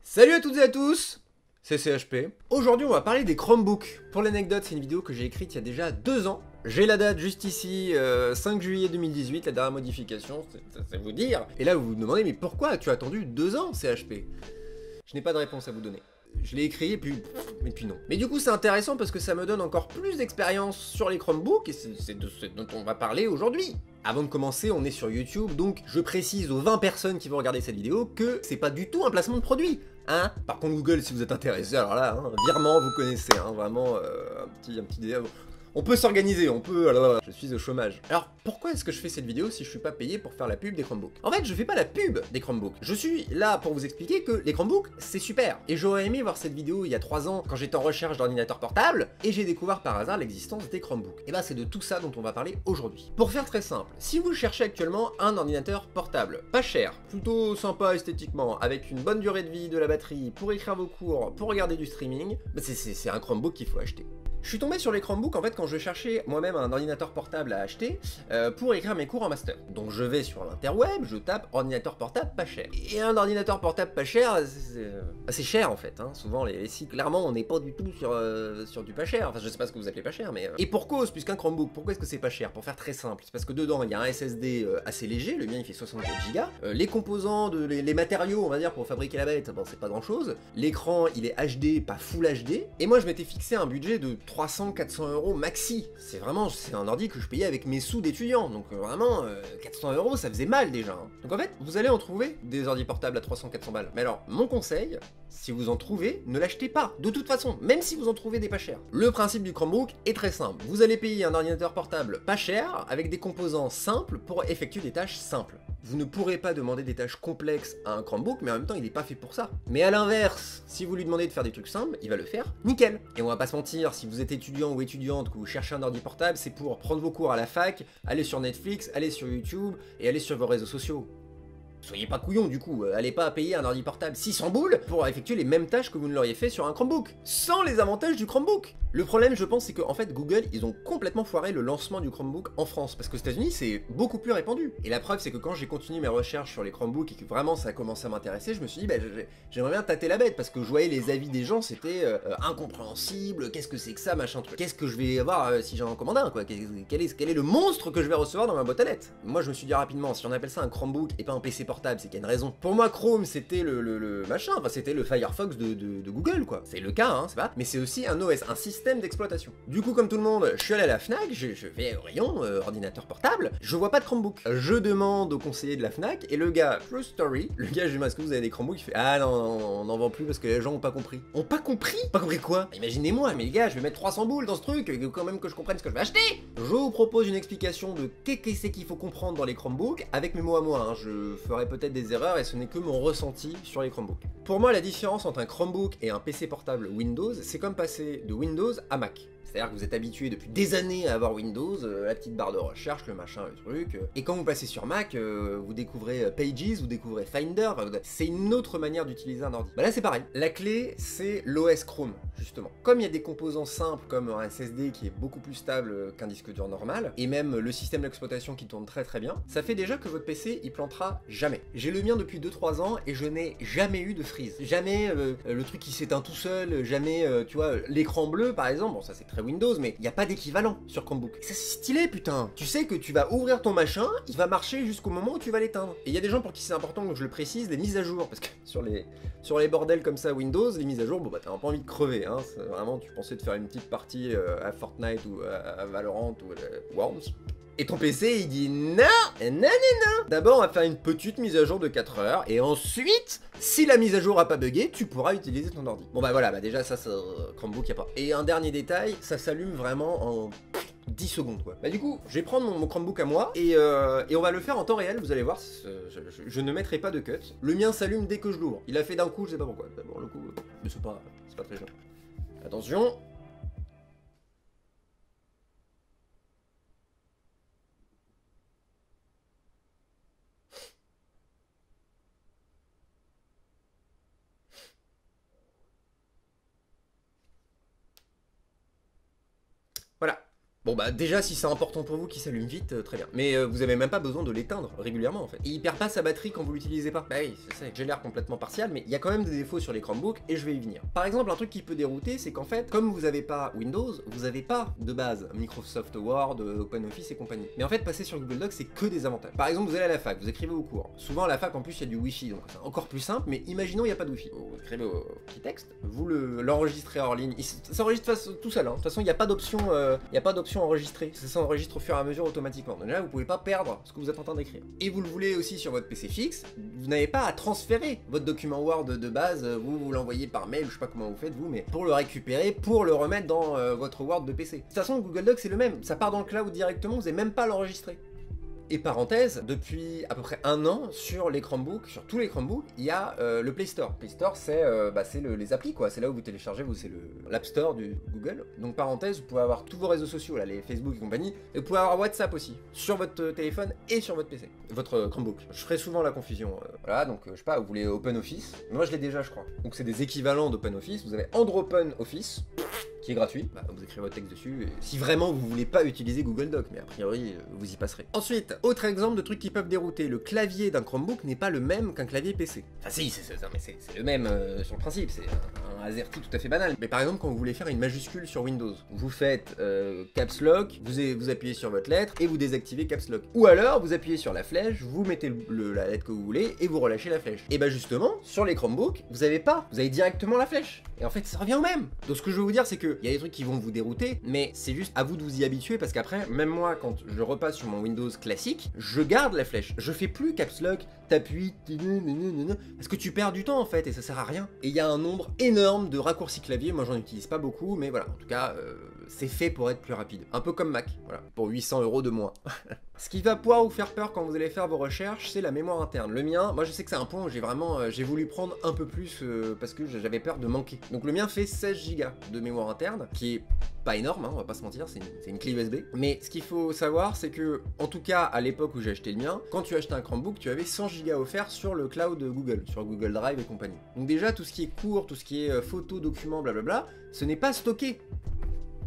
Salut à toutes et à tous, c'est CHP. Aujourd'hui on va parler des Chromebooks. Pour l'anecdote, c'est une vidéo que j'ai écrite il y a déjà 2 ans. J'ai la date juste ici, 5 juillet 2018, la dernière modification, c'est vous dire. Et là vous vous demandez mais pourquoi as-tu attendu 2 ans CHP? Je n'ai pas de réponse à vous donner. Je l'ai écrit et puis non. Mais du coup c'est intéressant parce que ça me donne encore plus d'expérience sur les Chromebooks et c'est de ce dont on va parler aujourd'hui. Avant de commencer, on est sur YouTube, donc je précise aux 20 personnes qui vont regarder cette vidéo que c'est pas du tout un placement de produit. Hein. Par contre Google, si vous êtes intéressé, alors là, hein, virement, vous connaissez, hein, vraiment un petit délai. On peut s'organiser, on peut... Alors, je suis au chômage. Alors, pourquoi est-ce que je fais cette vidéo si je suis pas payé pour faire la pub des Chromebooks? En fait, je fais pas la pub des Chromebooks. Je suis là pour vous expliquer que les Chromebooks, c'est super. Et j'aurais aimé voir cette vidéo il y a 3 ans, quand j'étais en recherche d'ordinateur portable, et j'ai découvert par hasard l'existence des Chromebooks. Et bah, c'est de tout ça dont on va parler aujourd'hui. Pour faire très simple, si vous cherchez actuellement un ordinateur portable, pas cher, plutôt sympa esthétiquement, avec une bonne durée de vie de la batterie, pour écrire vos cours, pour regarder du streaming, bah c'est un Chromebook qu'il faut acheter. Je suis tombé sur les Chromebooks en fait quand je cherchais moi-même un ordinateur portable à acheter pour écrire mes cours en master. Donc je vais sur l'interweb, je tape ordinateur portable pas cher. Et un ordinateur portable pas cher, c'est cher en fait. Hein. Souvent les sites, clairement on n'est pas du tout sur du pas cher. Enfin je sais pas ce que vous appelez pas cher, mais... Et pour cause, puisqu'un Chromebook, pourquoi est-ce que c'est pas cher? Pour faire très simple, c'est parce que dedans il y a un SSD assez léger, le mien il fait 64 Go. Les composants, les matériaux on va dire pour fabriquer la bête, bon c'est pas grand chose. L'écran il est HD, pas Full HD. Et moi je m'étais fixé un budget de 300-400 euros maxi. C'est un ordi que je payais avec mes sous d'étudiant. Donc vraiment, 400 euros, ça faisait mal déjà. Hein. Donc en fait, vous allez en trouver des ordi portables à 300-400 balles. Mais alors, mon conseil, si vous en trouvez, ne l'achetez pas. De toute façon, même si vous en trouvez des pas chers. Le principe du Chromebook est très simple. Vous allez payer un ordinateur portable pas cher, avec des composants simples pour effectuer des tâches simples. Vous ne pourrez pas demander des tâches complexes à un Chromebook, mais en même temps, il n'est pas fait pour ça. Mais à l'inverse, si vous lui demandez de faire des trucs simples, il va le faire nickel. Et on va pas se mentir, si vous êtes étudiant ou étudiante, que vous cherchez un ordi portable, c'est pour prendre vos cours à la fac, aller sur Netflix, aller sur YouTube et aller sur vos réseaux sociaux. Soyez pas couillons du coup, allez pas payer un ordi portable 600 boules pour effectuer les mêmes tâches que vous ne l'auriez fait sur un Chromebook, sans les avantages du Chromebook. Le problème je pense c'est qu'en fait Google ils ont complètement foiré le lancement du Chromebook en France, parce qu'aux États-Unis c'est beaucoup plus répandu. Et la preuve c'est que quand j'ai continué mes recherches sur les Chromebooks et que vraiment ça a commencé à m'intéresser, je me suis dit bah j'aimerais bien tâter la bête, parce que je voyais les avis des gens c'était incompréhensible, qu'est-ce que c'est que ça machin truc, qu'est-ce que je vais avoir si j'en commande un quoi, quel est le monstre que je vais recevoir dans ma boîte à lettres. Moi je me suis dit rapidement, si on appelle ça un Chromebook et pas un PC portable, c'est qu'il y a une raison. Pour moi, Chrome, c'était le machin, enfin, c'était le Firefox de Google, quoi. C'est le cas, hein, c'est pas. Mais c'est aussi un OS, un système d'exploitation. Du coup, comme tout le monde, je suis allé à la Fnac, je vais au rayon ordinateur portable, je vois pas de Chromebook. Je demande au conseiller de la Fnac, et le gars, true story, le gars, je lui demande est-ce que vous avez des Chromebooks? Il fait ah non, on n'en vend plus parce que les gens ont pas compris. Ont pas compris? Pas compris quoi? Imaginez-moi, mais les gars, je vais mettre 300 boules dans ce truc, quand même que je comprenne ce que je vais acheter. Je vous propose une explication de qu'est-ce qu'il faut comprendre dans les Chromebooks avec mes mots à moi. Hein. Je ferai peut-être des erreurs et ce n'est que mon ressenti sur les Chromebooks. Pour moi, la différence entre un Chromebook et un PC portable Windows, c'est comme passer de Windows à Mac. C'est-à-dire que vous êtes habitué depuis des années à avoir Windows, la petite barre de recherche, le machin, le truc. Et quand vous passez sur Mac, vous découvrez Pages, vous découvrez Finder. C'est une autre manière d'utiliser un ordi. Bah là, c'est pareil. La clé, c'est l'OS Chrome, justement. Comme il y a des composants simples, comme un SSD qui est beaucoup plus stable qu'un disque dur normal, et même le système d'exploitation qui tourne très très bien, ça fait déjà que votre PC, il plantera jamais. J'ai le mien depuis 2-3 ans et je n'ai jamais eu de freeze. Jamais le truc qui s'éteint tout seul, jamais, tu vois, l'écran bleu par exemple, bon ça c'est très Windows, mais il n'y a pas d'équivalent sur Chromebook. Et ça c'est stylé putain. Tu sais que tu vas ouvrir ton machin, il va marcher jusqu'au moment où tu vas l'éteindre. Et il y a des gens pour qui c'est important que je le précise, les mises à jour, parce que sur les bordels comme ça Windows, les mises à jour, bon bah t'as pas envie de crever, hein. Vraiment tu pensais te faire une petite partie à Fortnite ou à Valorant ou à Worms. Et ton PC il dit non, non, non, non. D'abord on va faire une petite mise à jour de 4 heures et ensuite, si la mise à jour a pas bugué, tu pourras utiliser ton ordi. Bon bah voilà, bah déjà ça Chromebook y a pas. Et un dernier détail, ça s'allume vraiment en 10 secondes quoi. Bah du coup, je vais prendre mon Chromebook à moi et on va le faire en temps réel, vous allez voir, je ne mettrai pas de cut. Le mien s'allume dès que je l'ouvre. Il a fait d'un coup, je sais pas pourquoi. Bon le coup, mais c'est pas très chiant. Attention. Voilà. Bon bah déjà si c'est important pour vous qu'il s'allume vite, très bien. Mais vous avez même pas besoin de l'éteindre régulièrement en fait. Et il perd pas sa batterie quand vous l'utilisez pas. Bah oui, c'est ça, j'ai l'air complètement partial, mais il y a quand même des défauts sur les Chromebooks et je vais y venir. Par exemple, un truc qui peut dérouter, c'est qu'en fait, comme vous avez pas Windows, vous avez pas de base Microsoft Word, OpenOffice et compagnie. Mais en fait, passer sur Google Docs, c'est que des avantages. Par exemple, vous allez à la fac, vous écrivez vos cours. Souvent à la fac en plus il y a du Wi-Fi, donc c'est encore plus simple, mais imaginons il n'y a pas de Wi-Fi. Vous écrivez au petit texte, vous l'enregistrez hors ligne. Il s'enregistre tout seul, hein. De toute façon, il n'y a pas d'option enregistrer. Ça s'enregistre au fur et à mesure automatiquement. Donc là, vous pouvez pas perdre ce que vous êtes en train d'écrire. Et vous le voulez aussi sur votre PC fixe, vous n'avez pas à transférer votre document Word de base, vous l'envoyez par mail, je sais pas comment vous faites vous, mais pour le récupérer, pour le remettre dans votre Word de PC. De toute façon, Google Docs c'est le même, ça part dans le cloud directement, vous n'avez même pas à l'enregistrer. Et parenthèse, depuis à peu près un an, sur les Chromebooks, sur tous les Chromebooks, il y a le Play Store. Play Store, c'est les applis, quoi. C'est là où vous téléchargez, c'est l'App Store du Google. Donc parenthèse, vous pouvez avoir tous vos réseaux sociaux, là, les Facebook et compagnie. Et vous pouvez avoir WhatsApp aussi, sur votre téléphone et sur votre PC, votre Chromebook. Je ferai souvent la confusion. Voilà, donc je sais pas, vous voulez OpenOffice. Moi, je l'ai déjà, je crois. Donc c'est des équivalents d'OpenOffice. Vous avez AndroPenOffice, qui est gratuit, vous écrivez votre texte dessus, et si vraiment vous voulez pas utiliser Google Doc, mais a priori vous y passerez. Ensuite, autre exemple de trucs qui peuvent dérouter, le clavier d'un Chromebook n'est pas le même qu'un clavier PC. Enfin si, c'est le même sur le principe, c'est un AZERTY tout à fait banal. Mais par exemple quand vous voulez faire une majuscule sur Windows, vous faites Caps Lock, vous appuyez sur votre lettre et vous désactivez Caps Lock. Ou alors vous appuyez sur la flèche, vous mettez la lettre que vous voulez et vous relâchez la flèche. Et bah justement, sur les Chromebooks, vous avez directement la flèche. Et en fait ça revient au même. Donc ce que je veux vous dire c'est que il y a des trucs qui vont vous dérouter, mais c'est juste à vous de vous y habituer parce qu'après, même moi, quand je repasse sur mon Windows classique, je garde la flèche. Je fais plus Caps Lock, t'appuies, parce que tu perds du temps en fait et ça sert à rien. Et il y a un nombre énorme de raccourcis clavier, moi j'en utilise pas beaucoup, mais voilà, en tout cas, c'est fait pour être plus rapide. Un peu comme Mac, voilà, pour 800 € de moins. Ce qui va pouvoir vous faire peur quand vous allez faire vos recherches, c'est la mémoire interne. Le mien, moi je sais que c'est un point où j'ai voulu prendre un peu plus parce que j'avais peur de manquer. Donc le mien fait 16 Go de mémoire interne, qui est pas énorme, hein, on va pas se mentir, c'est une clé USB. Mais ce qu'il faut savoir, c'est que, en tout cas à l'époque où j'ai acheté le mien, quand tu achetais un Chromebook, tu avais 100 Go offerts sur le cloud de Google, sur Google Drive et compagnie. Donc déjà, tout ce qui est cours, tout ce qui est photos, documents, blablabla, ce n'est pas stocké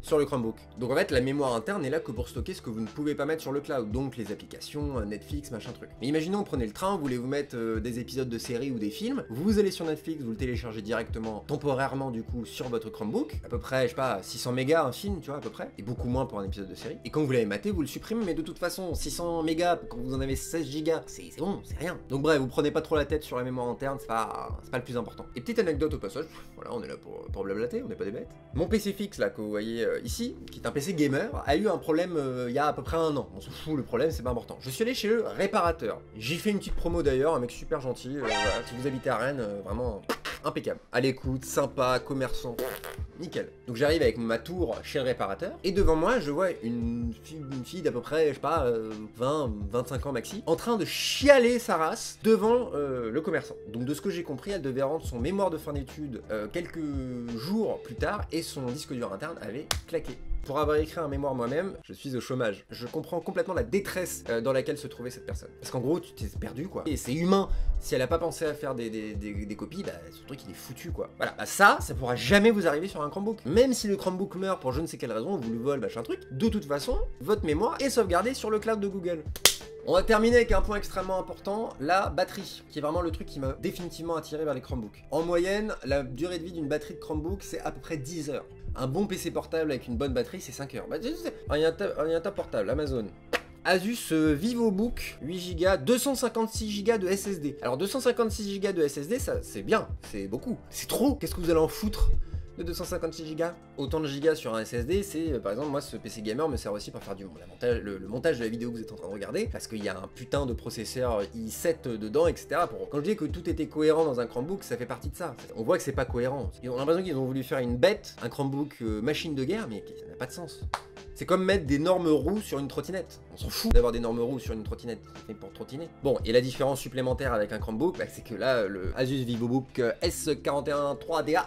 sur le Chromebook. Donc en fait, la mémoire interne est là que pour stocker ce que vous ne pouvez pas mettre sur le cloud, donc les applications, Netflix, machin truc. Mais imaginons, vous prenez le train, vous voulez vous mettre des épisodes de séries ou des films, vous allez sur Netflix, vous le téléchargez directement, temporairement du coup, sur votre Chromebook, à peu près, je sais pas, 600 mégas un film, tu vois, à peu près, et beaucoup moins pour un épisode de série. Et quand vous l'avez maté, vous le supprimez, mais de toute façon, 600 mégas, quand vous en avez 16 gigas, c'est bon, c'est rien. Donc bref, vous prenez pas trop la tête sur la mémoire interne, c'est pas le plus important. Et petite anecdote au passage, voilà, on est là pour blablater, on n'est pas des bêtes. Mon PC fixe, là, que vous voyez ici, qui est un PC gamer, a eu un problème il y a à peu près un an. On s'en fout, le problème, c'est pas important. Je suis allé chez le réparateur. J'ai fait une petite promo d'ailleurs, un mec super gentil. Voilà, si vous habitez à Rennes, vraiment impeccable. À l'écoute, sympa, commerçant, nickel. Donc j'arrive avec ma tour chez le réparateur, et devant moi, je vois une fille d'à peu près, je sais pas, 20-25 ans maxi, en train de chialer sa race devant le commerçant. Donc de ce que j'ai compris, elle devait rendre son mémoire de fin d'études quelques jours plus tard, et son disque dur interne avait claqué. Pour avoir écrit un mémoire moi-même, je suis au chômage. Je comprends complètement la détresse dans laquelle se trouvait cette personne. Parce qu'en gros, tu t'es perdu, quoi. Et c'est humain. Si elle a pas pensé à faire des copies, bah, ce truc, il est foutu, quoi. Voilà. Bah, ça pourra jamais vous arriver sur un Chromebook. Même si le Chromebook meurt pour je ne sais quelle raison, vous le vole, machin truc, de toute façon, votre mémoire est sauvegardée sur le cloud de Google. On va terminer avec un point extrêmement important, la batterie, qui est vraiment le truc qui m'a définitivement attiré vers les Chromebooks. En moyenne, la durée de vie d'une batterie de Chromebook, c'est à peu près 10 heures. Un bon PC portable avec une bonne batterie, c'est 5 heures. Bah, ordinateur portable, Amazon. Asus VivoBook 8 Go, 256 Go de SSD. Alors 256 Go de SSD, ça c'est bien, c'est beaucoup. C'est trop. Qu'est-ce que vous allez en foutre de 256 Go? Autant de gigas sur un SSD, c'est par exemple moi ce PC gamer me sert aussi pour faire le montage de la vidéo que vous êtes en train de regarder, parce qu'il y a un putain de processeur i7 dedans, etc. Quand je dis que tout était cohérent dans un Chromebook, ça fait partie de ça. On voit que c'est pas cohérent. On a l'impression qu'ils ont voulu faire une bête, un Chromebook machine de guerre, mais ça n'a pas de sens. C'est comme mettre des normes roues sur une trottinette. On s'en fout d'avoir des normes roues sur une trottinette, c'est fait pour trottiner. Bon, et la différence supplémentaire avec un Chromebook, bah, c'est que là, le Asus VivoBook S41 3DA,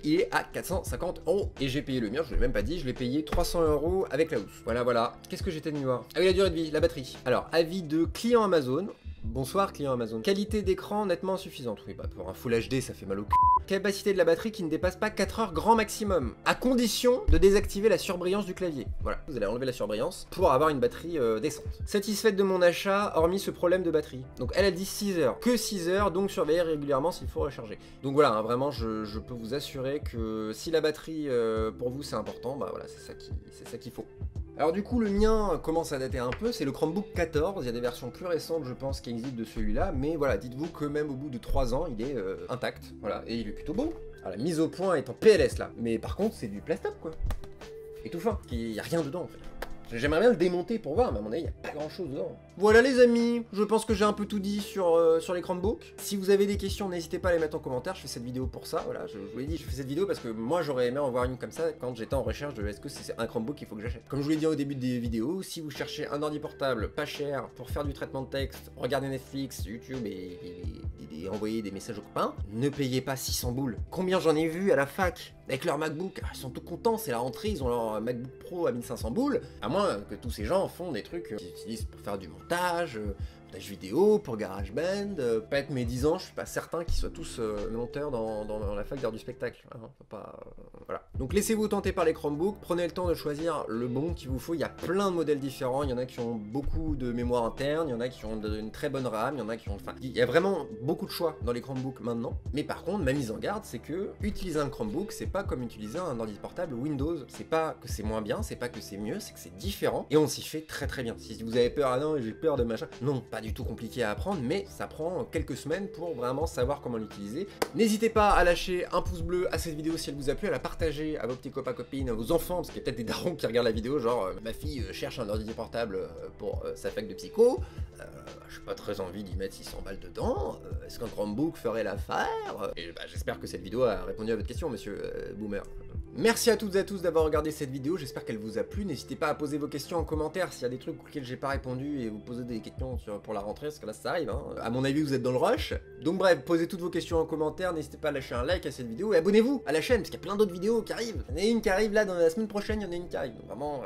il est à 450 €. Et j'ai payé le mien, je ne l'ai même pas dit, je l'ai payé 300 € avec la housse. Voilà. Qu'est-ce que j'étais venu voir? Ah oui, la durée de vie, la batterie. Alors, avis de client Amazon. Bonsoir client Amazon. Qualité d'écran nettement insuffisante. Oui, bah pour un Full HD, ça fait mal au cul. Capacité de la batterie qui ne dépasse pas 4 heures grand maximum, à condition de désactiver la surbrillance du clavier. Voilà, vous allez enlever la surbrillance pour avoir une batterie décente. Satisfaite de mon achat, hormis ce problème de batterie. Donc elle a dit 6 heures, que 6 heures, donc surveillez régulièrement s'il faut recharger. Donc voilà, hein, vraiment je peux vous assurer que si la batterie pour vous c'est important, bah voilà, c'est ça qu'il faut. Alors du coup le mien commence à dater un peu, c'est le Chromebook 14, il y a des versions plus récentes je pense qui existent de celui-là, mais voilà, dites-vous que même au bout de 3 ans il est intact, voilà, et il est plutôt beau. Alors, la mise au point est en PLS là, mais par contre c'est du plastique quoi, et tout fin, il n'y a rien dedans en fait. J'aimerais bien le démonter pour voir, mais à mon avis, il n'y a pas grand chose dedans. Voilà les amis, je pense que j'ai un peu tout dit sur les Chromebooks. Si vous avez des questions, n'hésitez pas à les mettre en commentaire, je fais cette vidéo pour ça, voilà, je vous l'ai dit, je fais cette vidéo parce que moi j'aurais aimé en voir une comme ça quand j'étais en recherche de est-ce que c'est un Chromebook qu'il faut que j'achète. Comme je vous l'ai dit au début des vidéos, si vous cherchez un ordi portable pas cher pour faire du traitement de texte, regarder Netflix, YouTube et envoyer des messages aux copains, ne payez pas 600 boules. Combien j'en ai vu à la fac avec leur MacBook, ils sont tout contents, c'est la rentrée, ils ont leur MacBook Pro à 1500 boules, à moins que tous ces gens font des trucs qu'ils utilisent pour faire du montage vidéo, pour GarageBand, pas être médisant, je suis pas certain qu'ils soient tous monteurs dans la fac d'art du spectacle, hein, voilà. Donc laissez-vous tenter par les Chromebooks, prenez le temps de choisir le bon qu'il vous faut, il y a plein de modèles différents, il y en a qui ont beaucoup de mémoire interne, il y en a qui ont une très bonne RAM, il y en a qui ont... Enfin, il y a vraiment beaucoup de choix dans les Chromebooks maintenant, mais par contre, ma mise en garde, c'est que utiliser un Chromebook, c'est pas comme utiliser un ordi portable Windows, c'est pas que c'est moins bien, c'est pas que c'est mieux, c'est que c'est différent, et on s'y fait très très bien. Si vous avez peur, ah non, j'ai peur de machin, non, pas du tout compliqué à apprendre, mais ça prend quelques semaines pour vraiment savoir comment l'utiliser. N'hésitez pas à lâcher un pouce bleu à cette vidéo si elle vous a plu, à la partager à vos petits copains, copines, à vos enfants, parce qu'il y a peut-être des darons qui regardent la vidéo, genre ma fille cherche un ordi portable pour sa fac de psycho, j'ai pas très envie d'y mettre 600 balles dedans, est-ce qu'un Chromebook ferait l'affaire? Et bah, j'espère que cette vidéo a répondu à votre question, monsieur Boomer. Merci à toutes et à tous d'avoir regardé cette vidéo, j'espère qu'elle vous a plu. N'hésitez pas à poser vos questions en commentaire s'il y a des trucs auxquels j'ai pas répondu et vous posez des questions pour la rentrée, parce que là ça arrive, hein. À mon avis vous êtes dans le rush. Donc bref, posez toutes vos questions en commentaire, n'hésitez pas à lâcher un like à cette vidéo et abonnez-vous à la chaîne, parce qu'il y a plein d'autres vidéos qui arrivent. Il y en a une qui arrive là dans la semaine prochaine, il y en a une qui arrive, donc vraiment,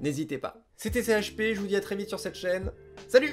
n'hésitez pas. C'était CHP, je vous dis à très vite sur cette chaîne. Salut!